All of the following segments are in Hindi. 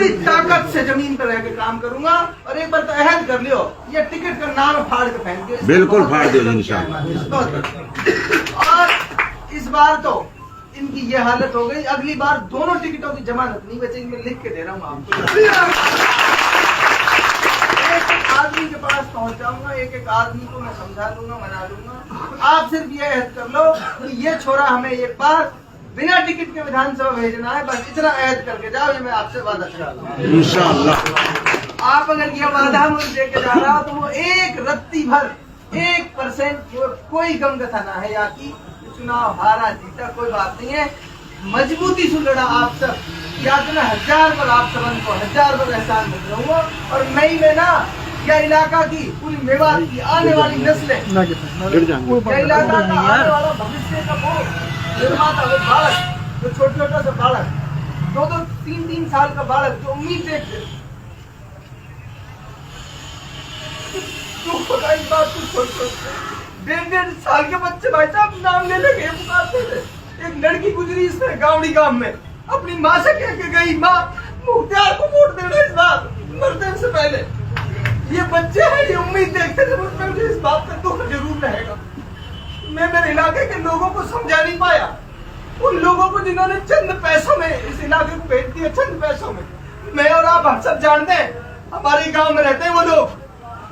पूरी ताकत से जमीन पर रह के काम करूंगा। और एक बार तो अहद कर लियो, ये टिकट का नाम फाड़ के फेंक दियो। बिल्कुल फाड़ दियो इंशाल्लाह। और इस बार तो इनकी ये हालत हो गई, अगली बार दोनों टिकटों की जमानत नहीं बचेगी। मैं लिख के दे रहा हूँ आपको। एक आदमी के पास पहुंच जाऊंगा, एक आदमी को मैं समझा लूंगा, मना लूंगा। आप सिर्फ ये अहद कर लो कि ये छोरा हमें एक बार बिना टिकट के विधानसभा भेजना है, बस इतना अहद करके जाओ। ये मैं आपसे वादा कर रहा हूँ इंशाल्लाह। आप अगर ये वादा मुझे देके जा रहा हो तो वो एक रत्ती भर 1% कोई गम कथा ना है या कि चुनाव हारा जीता कोई बात नहीं है। मजबूती से लड़ा आप सब, या तो मैं 1000 बार आप सबन को 1000 बार एहसान मिल रहूंगा। और मई में ना यह इलाका की पूरी मेवात की आने वाली नस्लें, यह इलाका का आने वाला भविष्य का वो निर्माता, वो बालक जो छोटा सा बालक, 2-2, 3-3 साल का बालक जो उम्मीद देखते, तो खुदा इस बात को सोचो। 1.5 साल के बच्चे भाई साहब नाम ले लेके पुकारते थे। एक लड़की गुजरी इसमें गावड़ी गांव में, अपनी माँ से कह के गई, माँ मुख्तियार को वोट देना इस बार मरने से पहले। ये बच्चे हैं, ये उम्मीद देखते थे मुझ पर, मुझे इस बात का दुख जरूर रहेगा। मैं मेरे इलाके के लोगों को समझा नहीं पाया, उन लोगों को जिन्होंने चंद पैसों में इस इलाके को बेच दिया, चंद पैसों में। मैं और आप हम सब जानते हैं, हमारे गांव में रहते हैं वो लोग,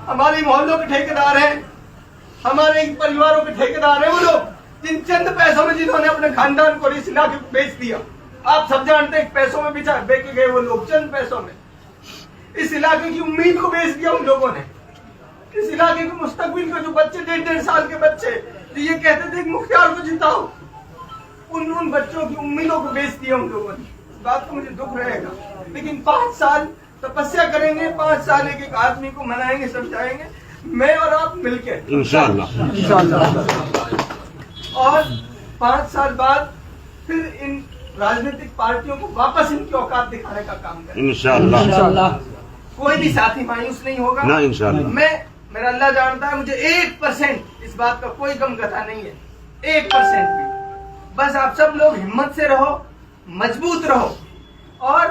हमारे मोहल्लों के ठेकेदार हैं, हमारे परिवारों के ठेकेदार हैं वो लोग, जिन चंद पैसों में जिन्होंने अपने खानदान को इस इलाके को बेच दिया। आप सब जानते हैं पैसों में बेचे गए वो लोग, चंद पैसों में इस इलाके की उम्मीद को बेच दिया उन लोगों ने। इस इलाके के मुस्तकबिल के जो बच्चे 1.5 साल के बच्चे जो ये कहते थे कि मुख्तियार को जिताओ, उन बच्चों की उम्मीदों को बेच दिया उन लोगों ने। इस बात को मुझे दुख रहेगा, लेकिन 5 साल तपस्या करेंगे, 5 साल एक आदमी को मनाएंगे, समझाएंगे, मैं और आप मिलकर इंशाल्लाह। और 5 साल बाद फिर इन राजनीतिक पार्टियों को वापस इनकी औकात दिखाने का काम करेंगे इंशाल्लाह। कोई भी साथी मायूस नहीं होगा ना इंशाल्लाह। मेरा अल्लाह जानता है, मुझे 1% इस बात का कोई गम कथा नहीं है, 1% भी। बस आप सब लोग हिम्मत से रहो, मजबूत रहो और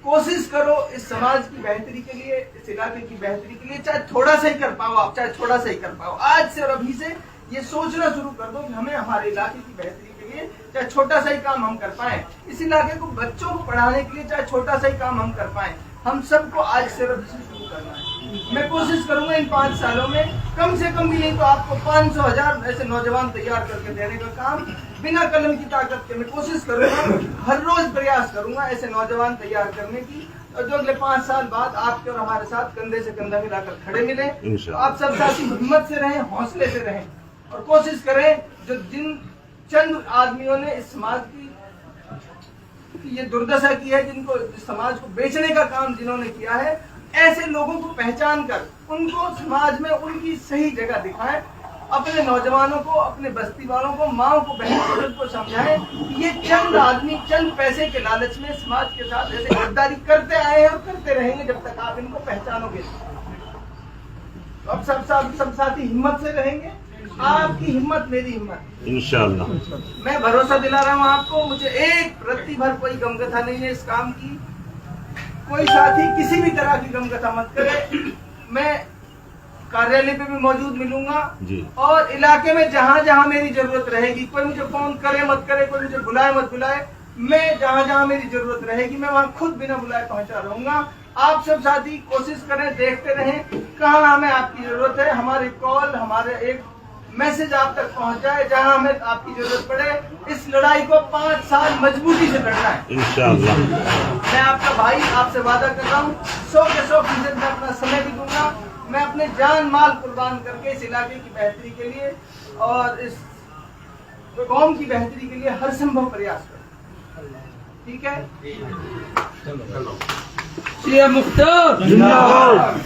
कोशिश करो इस समाज की बेहतरी के लिए, इस इलाके की बेहतरी के लिए। चाहे थोड़ा सा ही कर पाओ आप, चाहे थोड़ा सा ही कर पाओ। आज से और अभी से ये सोचना शुरू कर दो कि हमें हमारे इलाके की बेहतरी के लिए चाहे छोटा सा ही काम हम कर पाए, इस इलाके को बच्चों को पढ़ाने के लिए चाहे छोटा सा ही काम हम कर पाए। हम सबको आज से और अभी से शुरू करना है। मैं कोशिश करूंगा इन 5 सालों में कम से कम भी नहीं तो आपको 500,000 ऐसे नौजवान तैयार करके देने का काम बिना कलम की ताकत के मैं कोशिश करूंगा। हर रोज प्रयास करूंगा ऐसे नौजवान तैयार करने की, और जो अगले 5 साल बाद आपके और हमारे साथ कंधे से कंधा मिलाकर खड़े मिले। आप सब साथी हिम्मत से रहें, हौसले से रहें और कोशिश करें जो जिन चंद आदमियों ने इस समाज की ये दुर्दशा की है, जिनको समाज को बेचने का काम जिन्होंने किया है, ऐसे लोगों को पहचान कर उनको समाज में उनकी सही जगह दिखाएं। अपने नौजवानों को, अपने बस्ती वालों को, माओ को, बहनों को समझाएं कि ये चंद आदमी चंद पैसे के लालच में समाज के साथ ऐसे गद्दारी करते आए हैं और करते रहेंगे जब तक आप इनको पहचानोगे। तो अब सब साथी हिम्मत से रहेंगे, आपकी हिम्मत मेरी हिम्मत इंशाअल्लाह। मैं भरोसा दिला रहा हूँ आपको, मुझे 1% भर कोई गम कथा नहीं है इस काम की। कोई साथी किसी भी तरह की गम कथा मत करे। मैं कार्यालय पे भी मौजूद मिलूंगा और इलाके में जहाँ जहाँ मेरी जरूरत रहेगी, कोई मुझे फोन करे मत करे, कोई मुझे बुलाए मत बुलाए, मैं जहाँ जहाँ मेरी जरूरत रहेगी मैं वहाँ खुद बिना बुलाए पहुँचा रहूंगा। आप सब साथी कोशिश करें, देखते रहें कहाँ हमें आपकी जरूरत है। हमारे कॉल, हमारे एक मैसेज आप तक पहुंच जाए जहां हमें आपकी जरूरत पड़े। इस लड़ाई को 5 साल मजबूती से लड़ना है इंशाअल्लाह। मैं आपका भाई, आपसे वादा कर रहा हूँ 100 के 100% मैं अपना समय भी दूंगा। मैं अपने जान माल कुर्बान करके इस इलाके की बेहतरी के लिए और इस कौम की बेहतरी के लिए हर संभव प्रयास करूँ। ठीक है, मुख्तार जिंदाबाद।